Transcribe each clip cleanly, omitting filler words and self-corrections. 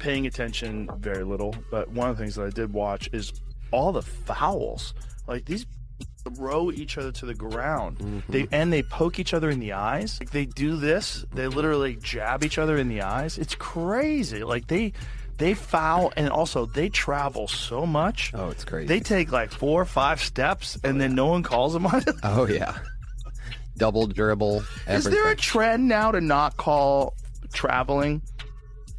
paying attention very little, but one of the things that I did watch is all the fouls. Like, these throw each other to the ground. They poke each other in the eyes. Like, they do this. They literally jab each other in the eyes. It's crazy. Like, they foul, and also they travel so much. Oh, it's crazy. They take like 4 or 5 steps, and then no one calls them on it. Oh, yeah. Double dribble, everything. Is there a trend now to not call traveling?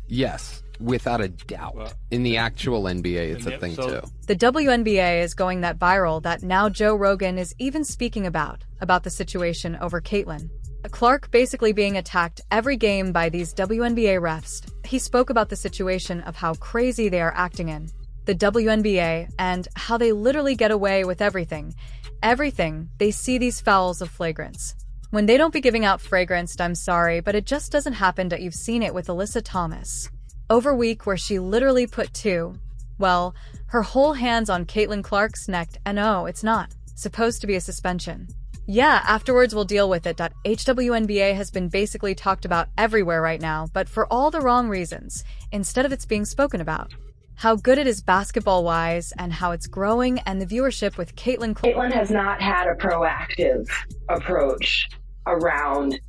Yes, without a doubt. Well, in the actual NBA, it's a thing too. The WNBA is going that viral that now Joe Rogan is even speaking about the situation over Caitlin Clark basically being attacked every game by these WNBA refs. He spoke about the situation of how crazy they are acting in the WNBA and how they literally get away with everything. They see these fouls of flagrants. When they don't be giving out fragranced, I'm sorry, but it just doesn't happen that you've seen it with Alyssa Thomas over week, where she literally put her whole hands on Caitlin Clark's neck, and no, it's not supposed to be a suspension. Yeah, afterwards we'll deal with it. HWNBA has been basically talked about everywhere right now, but for all the wrong reasons, instead of it's being spoken about. How good it is basketball-wise, and how it's growing, and the viewership with Caitlin. Caitlin has not had a proactive approach around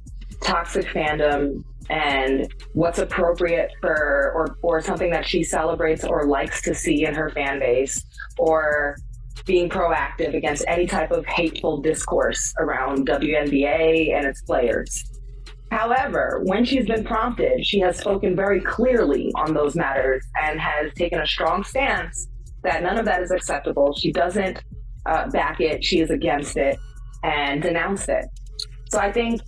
toxic fandom and what's appropriate for, or something that she celebrates or likes to see in her fan base, or being proactive against any type of hateful discourse around WNBA and its players. However, when she's been prompted, she has spoken very clearly on those matters and has taken a strong stance that none of that is acceptable. She doesn't back it. She is against it and denounced it. So I think,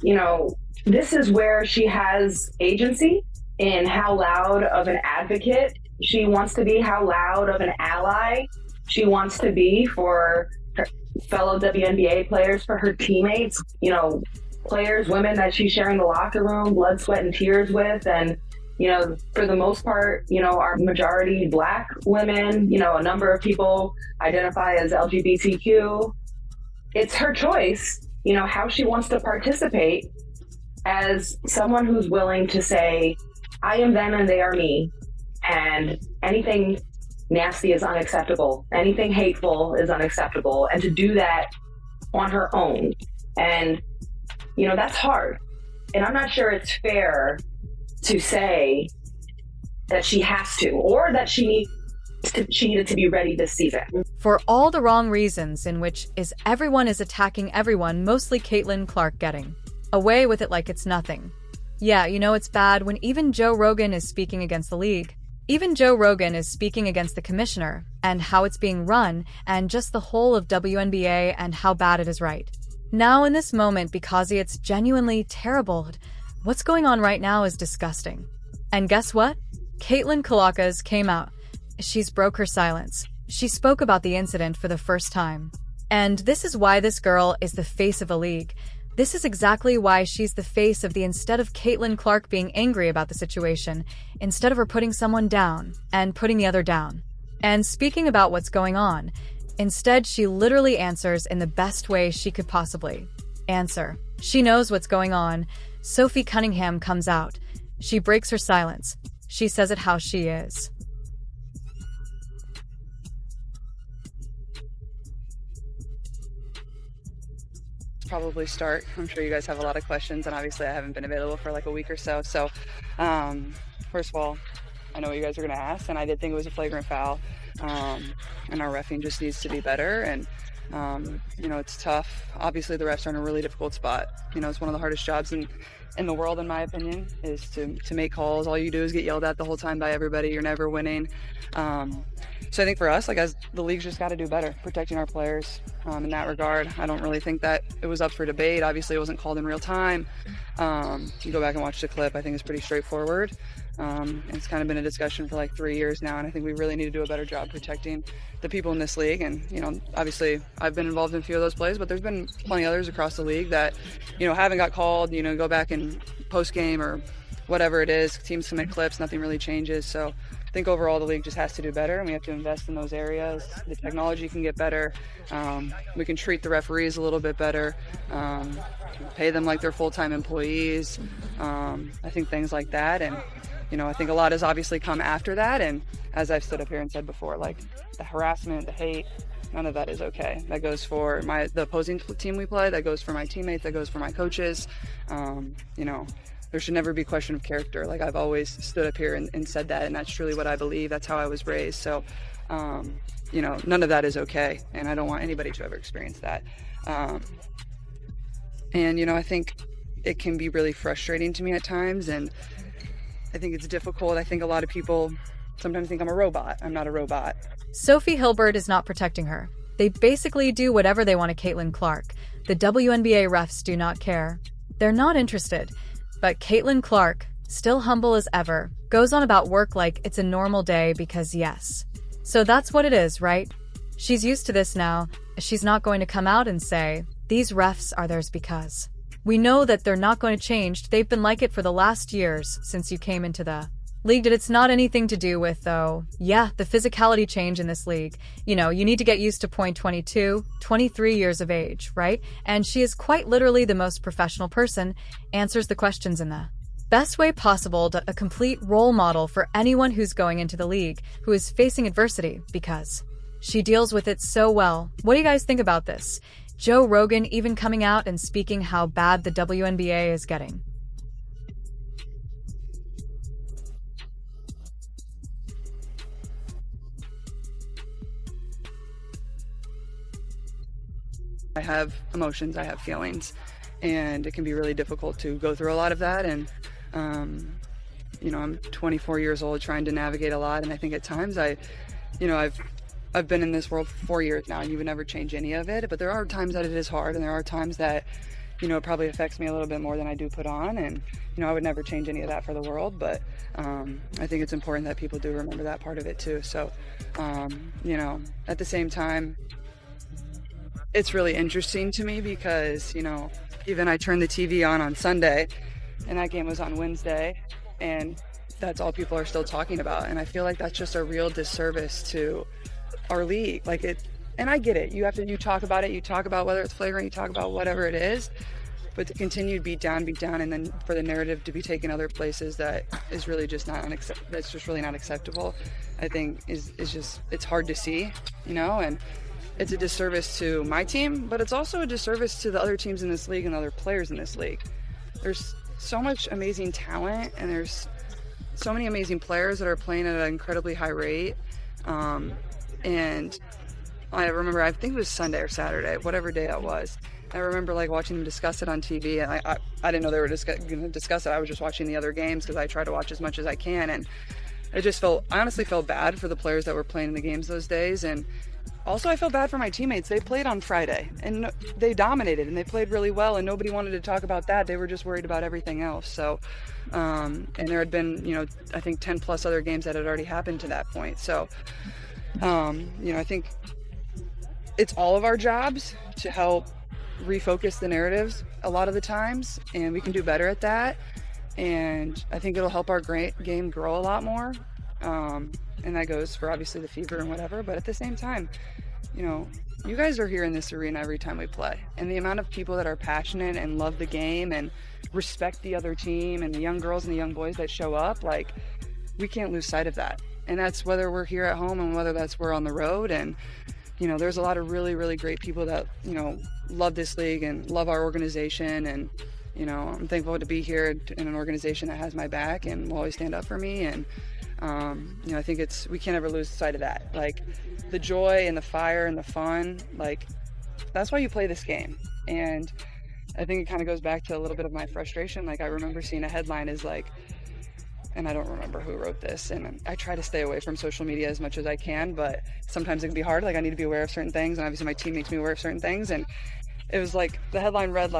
this is where she has agency in how loud of an advocate she wants to be, how loud of an ally she wants to be for her fellow WNBA players, for her teammates, players, women that she's sharing the locker room, blood, sweat, and tears with. And, for the most part, are majority Black women, a number of people identify as LGBTQ. It's her choice, how she wants to participate as someone who's willing to say, I am them and they are me. And anything nasty is unacceptable. Anything hateful is unacceptable. And to do that on her own. And that's hard. And I'm not sure it's fair to say that she has to, or that she needed to be ready this season. For all the wrong reasons, in which everyone is attacking everyone, mostly Caitlin Clark getting away with it like it's nothing. Yeah, it's bad when even Joe Rogan is speaking against the league. Even Joe Rogan is speaking against the commissioner and how it's being run, and just the whole of WNBA and how bad it is right now in this moment, because it's genuinely terrible. What's going on right now is disgusting. And guess what? Caitlin Clark came out. She's broke her silence. She spoke about the incident for the first time. And this is why this girl is the face of a league. This is exactly why she's the face of the, instead of Caitlin Clark being angry about the situation, instead of her putting someone down and putting the other down and speaking about what's going on, instead she literally answers in the best way she could possibly answer. She knows what's going on. Sophie Cunningham comes out. She breaks her silence. She says it how she is. Probably start. I'm sure you guys have a lot of questions, and obviously I haven't been available for like a week or so. So first of all, I know what you guys are going to ask, and I did think it was a flagrant foul, and our reffing just needs to be better. And it's tough. Obviously the refs are in a really difficult spot. It's one of the hardest jobs in the world, in my opinion, is to make calls. All you do is get yelled at the whole time by everybody. You're never winning. So I think for us, as the league's just got to do better protecting our players in that regard. I don't really think that it was up for debate. Obviously, it wasn't called in real time. You go back and watch the clip. I think it's pretty straightforward. It's kind of been a discussion for like 3 years now, and I think we really need to do a better job protecting the people in this league. And, obviously I've been involved in a few of those plays, but there's been plenty others across the league that, haven't got called, go back and post-game or whatever it is. Teams submit clips, nothing really changes. So I think overall the league just has to do better, and we have to invest in those areas. The technology can get better. We can treat the referees a little bit better, pay them like they're full-time employees. I think things like that. And I think a lot has obviously come after that. And as I've stood up here and said before, like the harassment, the hate, none of that is okay. That goes for the opposing team we play. That goes for my teammates. That goes for my coaches. There should never be question of character. Like I've always stood up here and said that, and that's truly what I believe. That's how I was raised. So, none of that is okay, and I don't want anybody to ever experience that. I think it can be really frustrating to me at times, and I think it's difficult. I think a lot of people sometimes think I'm a robot. I'm not a robot. Sophie Hilbert is not protecting her. They basically do whatever they want to Caitlin Clark. The WNBA refs do not care. They're not interested. But Caitlin Clark, still humble as ever, goes on about work like it's a normal day because yes. So that's what it is, right? She's used to this now. She's not going to come out and say, these refs are theirs because. We know that they're not going to change. They've been like it for the last years since you came into the league. It's not anything to do with, though, the physicality change in this league. You need to get used to point 22, 23 years of age, right? And she is quite literally the most professional person, answers the questions in the best way possible, a complete role model for anyone who's going into the league, who is facing adversity, because she deals with it so well. What do you guys think about this? Joe Rogan even coming out and speaking how bad the WNBA is getting. I have emotions, I have feelings, and it can be really difficult to go through a lot of that. And, I'm 24 years old trying to navigate a lot. And I think at times I've been in this world for 4 years now, and you would never change any of it. But there are times that it is hard, and there are times that, it probably affects me a little bit more than I do put on. And, I would never change any of that for the world. But I think it's important that people do remember that part of it too. So, at the same time, it's really interesting to me because, even I turned the TV on Sunday, and that game was on Wednesday, and that's all people are still talking about. And I feel like that's just a real disservice to our league. And I get it. You talk about it. You talk about whether it's flagrant, you talk about whatever it is, but to continue to beat down, and then for the narrative to be taken other places that is really just that's just really not acceptable, I think it's hard to see, and it's a disservice to my team, but it's also a disservice to the other teams in this league and other players in this league. There's so much amazing talent, and there's so many amazing players that are playing at an incredibly high rate. And I remember, I think it was Sunday or Saturday, whatever day that was. I remember watching them discuss it on TV, and I didn't know they were going to discuss it. I was just watching the other games because I try to watch as much as I can, and I honestly felt bad for the players that were playing in the games those days. And also, I felt bad for my teammates. They played on Friday, and they dominated, and they played really well, and nobody wanted to talk about that. They were just worried about everything else. So, and there had been, I think 10 plus other games that had already happened to that point. So, I think it's all of our jobs to help refocus the narratives a lot of the times, and we can do better at that. And I think it'll help our game grow a lot more. And that goes for obviously the fever and whatever, but at the same time, you guys are here in this arena every time we play, and the amount of people that are passionate and love the game and respect the other team, and the young girls and the young boys that show up, we can't lose sight of that. And that's whether we're here at home and whether we're on the road. And there's a lot of really, really great people that love this league and love our organization, and I'm thankful to be here in an organization that has my back and will always stand up for me. And I think we can't ever lose sight of that. The joy and the fire and the fun, that's why you play this game. And I think it kind of goes back to a little bit of my frustration. I remember seeing a headline and I don't remember who wrote this, and I try to stay away from social media as much as I can, but sometimes it can be hard. I need to be aware of certain things, and obviously my team makes me aware of certain things. And it was the headline read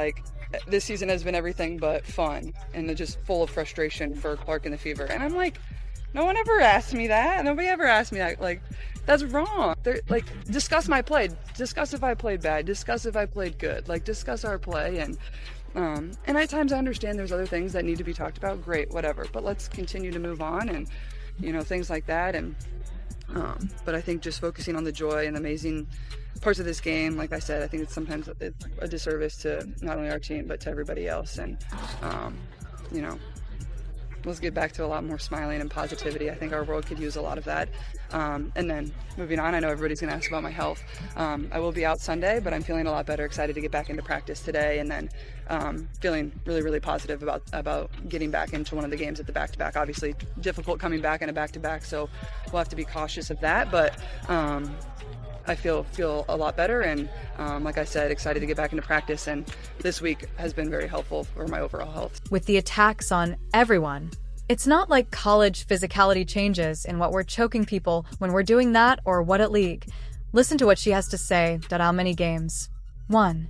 this season has been everything but fun, and it's just full of frustration for Clark and the Fever. And I'm no one ever asked me that. Nobody ever asked me that. That's wrong. Discuss my play. Discuss if I played bad. Discuss if I played good. Discuss our play. And at times I understand there's other things that need to be talked about. Great, whatever. But let's continue to move on, and things like that. And but I think just focusing on the joy and the amazing parts of this game, like I said, I think sometimes it's a disservice to not only our team but to everybody else. And let's get back to a lot more smiling and positivity. I think our world could use a lot of that. And then moving on, I know everybody's going to ask about my health. I will be out Sunday, but I'm feeling a lot better, excited to get back into practice today, and then feeling really, really positive about getting back into one of the games at the back-to-back. Obviously, difficult coming back in a back-to-back, so we'll have to be cautious of that, but I feel a lot better, and like I said, excited to get back into practice, and this week has been very helpful for my overall health. With the attacks on everyone, it's not like college physicality changes in what we're choking people when we're doing that or what at league. Listen to what she has to say. How many games? 1.